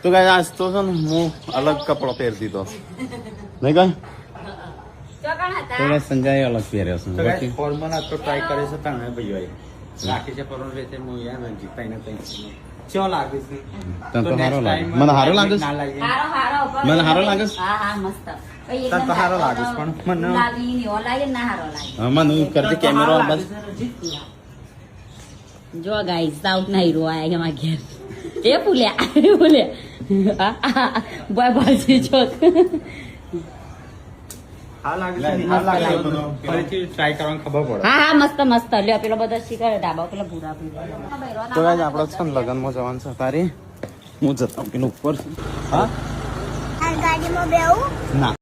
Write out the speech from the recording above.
તો ગાય આજ તો છે ને હું અલગ કપડો પહેરતી તો નહીં ગાય સંજય અલગ પહેર્યો છે ફોર્મલ આ તો ટ્રાય કરે છે તને ભાઈ રાખી છે પર વેતે હું યાર જીતાઈ ન તઈ ચો લાગે છે તને તો સારો લાગે મને સારો લાગે છે મને સારો લાગે છે હા હા મસ્ત તને તો સારો લાગે છે પણ મને લાવી ની ઓલાય ના હારો લાગે હા મને કરતી કેમેરો બસ જો ગાઈસ સાઉથ ના હીરો આયા કે માં ઘેર એ બોલ્યા બોય બાજી ચોક હા લાગે છે હા લાગે ફરીથી ટ્રાય કરવાનું ખબર પડે હા હા મસ્ત મસ્ત લ્યો પેલો બધો શીખર ડાબા પેલા ભૂરા તો ગાય આપણે છે ને લગનમાં જવાનું છે તારી હું જતો પેલું ઉપર હા ગાડીમાં બેવું ના